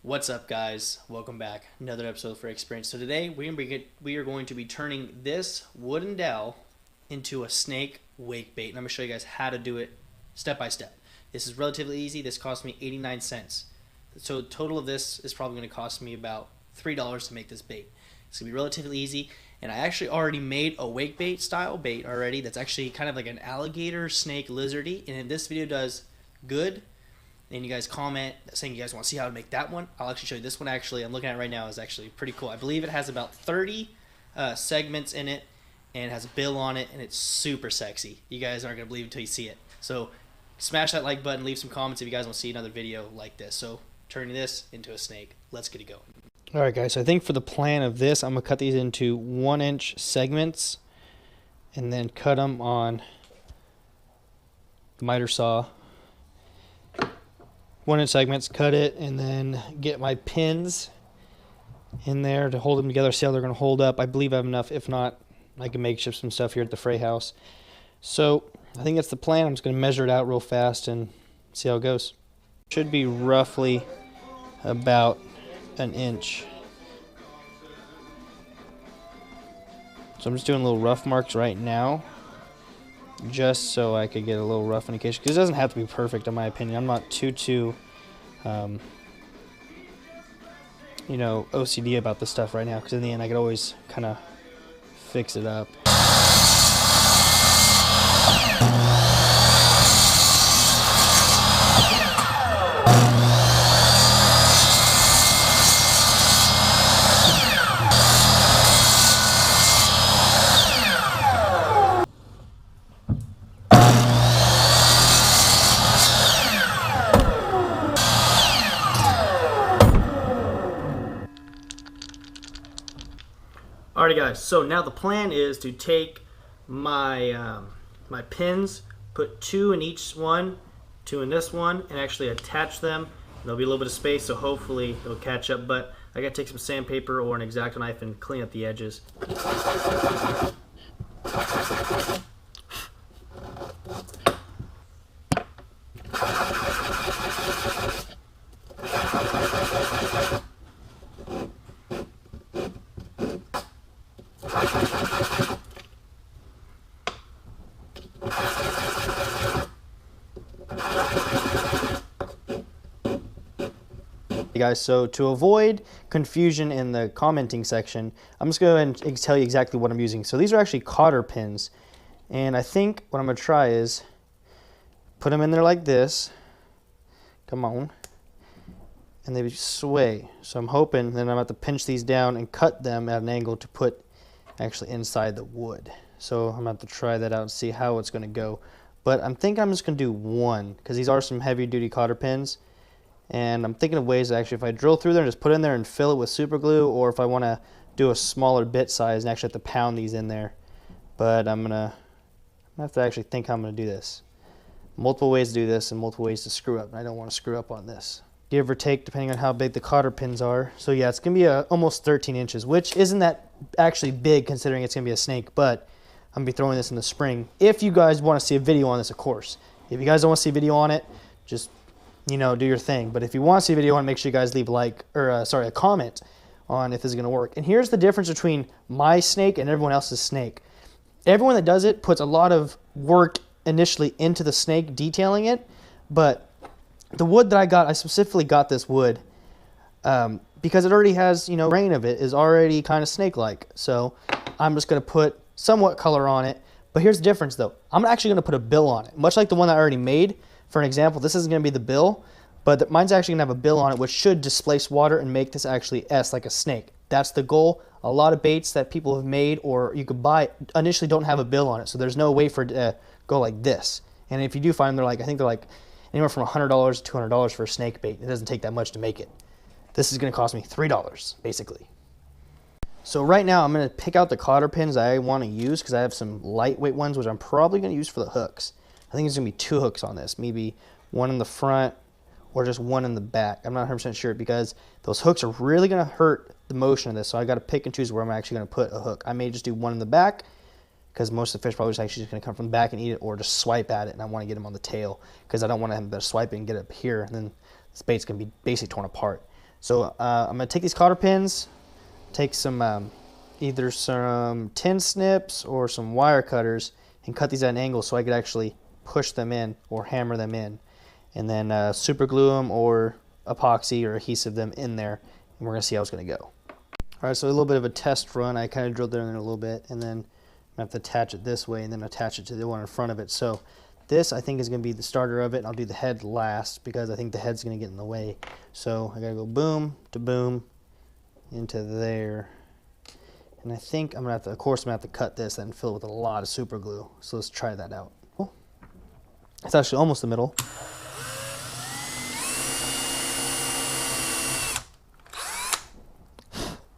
What's up, guys? Welcome back. Another episode for Experience. So today we are going to be turning this wooden dowel into a snake wake bait, and I'm going to show you guys how to do it step by step. This is relatively easy. This cost me 89 cents. So the total of this is probably going to cost me about $3 to make this bait. It's going to be relatively easy, and I actually already made a wake bait style bait already that's actually kind of like an alligator, snake, lizardy, and if this video does good, and you guys comment saying you guys want to see how to make that one, I'll actually show you this one. Actually, I'm looking at it right now, is actually pretty cool. I believe it has about 30 segments in it, and it has a bill on it, and it's super sexy. You guys aren't going to believe it until you see it. So smash that like button, leave some comments if you guys want to see another video like this. So turning this into a snake, let's get it going. Alright guys, so I think for the plan of this, I'm going to cut these into 1-inch segments, and then cut them on the miter saw. 1-inch segments, cut it, and then get my pins in there to hold them together, see how they're going to hold up. I believe I have enough. If not, I can makeshift some stuff here at the Frey house. So I think that's the plan. I'm just going to measure it out real fast and see how it goes. Should be roughly about an inch. So I'm just doing little rough marks right now, just so I could get a little rough indication, because it doesn't have to be perfect in my opinion. I'm not too OCD about this stuff right now, because in the end I could always kind of fix it up. Alrighty guys, so now the plan is to take my my pins, put 2 in each one, 2 in this one, and actually attach them. There'll be a little bit of space, so hopefully it'll catch up, but I gotta take some sandpaper or an X-Acto knife and clean up the edges. Guys, so to avoid confusion in the commenting section, I'm just going to tell you exactly what I'm using. So these are actually Cotter Pins, and I think what I'm going to try is put them in there like this. Come on. And they sway. So I'm hoping then I'm going to have to pinch these down and cut them at an angle to put actually inside the wood. So I'm going to have to try that out and see how it's going to go. But I'm thinking I'm just going to do one, because these are some heavy duty Cotter Pins. And I'm thinking of ways that actually, if I drill through there and just put it in there and fill it with super glue, or if I want to do a smaller bit size and actually have to pound these in there. But I'm going to have to actually think how I'm going to do this. Multiple ways to do this and multiple ways to screw up. And I don't want to screw up on this. Give or take, depending on how big the Cotter Pins are. So yeah, it's going to be almost 13 inches, which isn't that actually big considering it's going to be a snake. But I'm going to be throwing this in the spring. If you guys want to see a video on this, of course. If you guys don't want to see a video on it, just do your thing. But if you want to see a video on it, make sure you guys leave a comment on if this is going to work. And here's the difference between my snake and everyone else's snake. Everyone that does it puts a lot of work initially into the snake, detailing it. But the wood that I got, I specifically got this wood because it already has, grain of it is already kind of snake-like. So I'm just going to put somewhat color on it. But here's the difference though. I'm actually going to put a bill on it, much like the one that I already made. For an example, this isn't going to be the bill, but mine's actually going to have a bill on it, which should displace water and make this actually S like a snake. That's the goal. A lot of baits that people have made or you could buy initially don't have a bill on it, so there's no way for it to go like this. And if you do find them, I think they're like anywhere from $100 to $200 for a snake bait. It doesn't take that much to make it. This is going to cost me $3, basically. So right now I'm going to pick out the Cotter Pins I want to use, because I have some lightweight ones, which I'm probably going to use for the hooks. I think there's going to be 2 hooks on this, maybe one in the front or just one in the back. I'm not 100% sure, because those hooks are really going to hurt the motion of this, so I got to pick and choose where I'm actually going to put a hook. I may just do one in the back, because most of the fish probably just actually just going to come from the back and eat it, or just swipe at it, and I want to get them on the tail, because I don't want to have them swipe it and get it up here, and then this bait's going to be basically torn apart. So I'm going to take these cotter pins, take some either some tin snips or some wire cutters and cut these at an angle so I could actually push them in or hammer them in, and then super glue them or epoxy or adhesive them in there, and we're going to see how it's going to go. Alright, so a little bit of a test run. I kind of drilled it in there a little bit, and then I have to attach it this way and then attach it to the one in front of it. So this I think is going to be the starter of it. I'll do the head last because I think the head's going to get in the way. So I got to go boom to boom into there. And I think I'm going to have to, of course, I'm going to have to cut this and fill it with a lot of super glue. So let's try that out. It's actually almost the middle.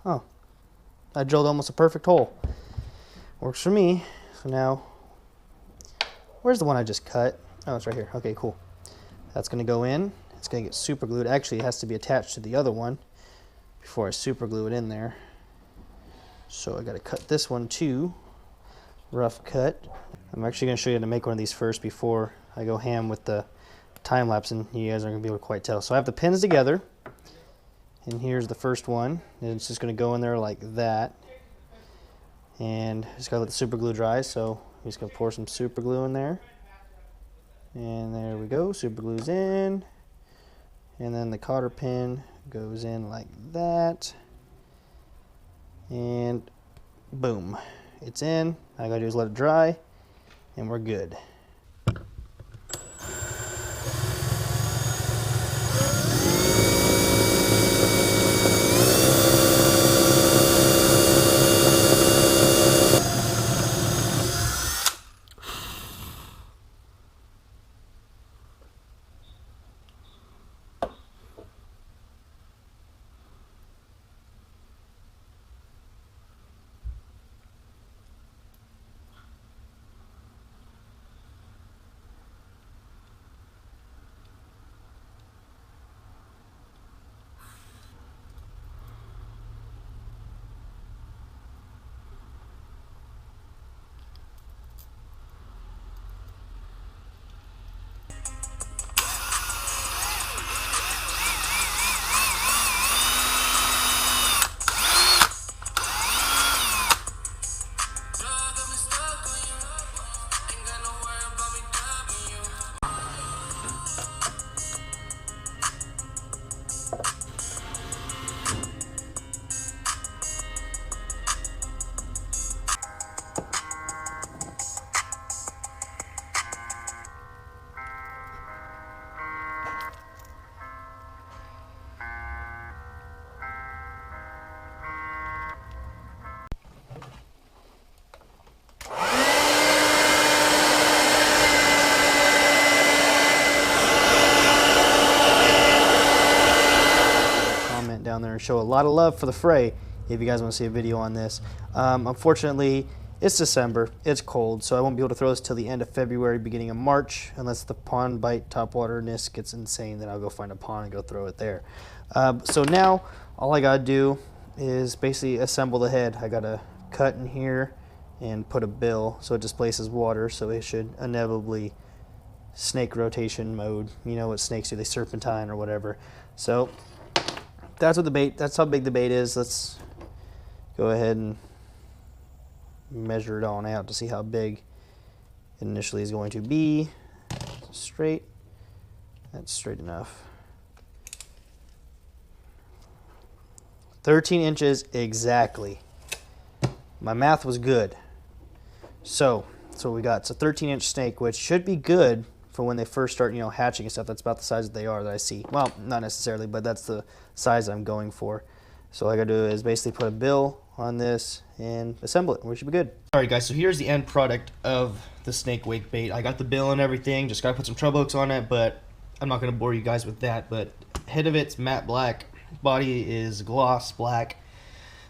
Oh, I drilled almost a perfect hole. Works for me. So now, where's the one I just cut? Oh, it's right here. Okay, cool. That's going to go in. It's going to get super glued. Actually, it has to be attached to the other one before I super glue it in there. So I got to cut this one too. Rough cut. I'm actually going to show you how to make one of these first before I go ham with the time lapse, and you guys aren't going to be able to quite tell. So I have the pins together, and here's the first one, and it's just going to go in there like that. And just got to let the super glue dry, so I'm just going to pour some super glue in there. And there we go, super glue's in. And then the cotter pin goes in like that. And boom, it's in. All I gotta do is let it dry, and we're good. Down there and show a lot of love for the fray if you guys want to see a video on this. Unfortunately, it's December, it's cold, so I won't be able to throw this till the end of February, beginning of March, unless the pond bite topwaterness gets insane. Then I'll go find a pond and go throw it there. So now all I gotta do is basically assemble the head. I gotta cut in here and put a bill so it displaces water, so it should inevitably snake rotation mode. You know what snakes do, they serpentine or whatever. So that's what the bait, that's how big the bait is. Let's go ahead and measure it on out to see how big it initially is going to be. Straight, that's straight enough. 13 inches exactly. My math was good. So that's what we got. It's a 13-inch snake, which should be good for when they first start, you know, hatching and stuff. That's about the size that they are that I see. Well, not necessarily, but that's the size I'm going for. So all I gotta do is basically put a bill on this and assemble it. We should be good. All right, guys, so here's the end product of the snake wake bait. I got the bill and everything. Just gotta put some treble hooks on it, but I'm not gonna bore you guys with that. But head of it's matte black. Body is gloss black.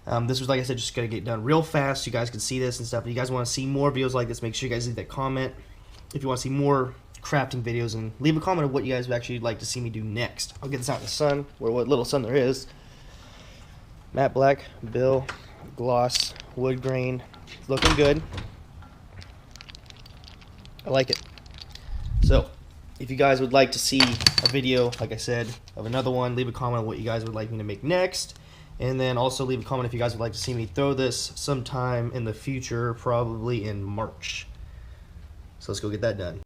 This was, like I said, just gonna get done real fast so you guys can see this and stuff. If you guys want to see more videos like this, make sure you guys leave that comment. If you want to see more crafting videos, and leave a comment of what you guys would actually like to see me do next. I'll get this out in the sun, or what little sun there is. Matte black, bill, gloss, wood grain. It's looking good. I like it. So, If you guys would like to see a video, like I said, of another one, leave a comment on what you guys would like me to make next. And then also leave a comment if you guys would like to see me throw this sometime in the future, probably in March. So let's go get that done.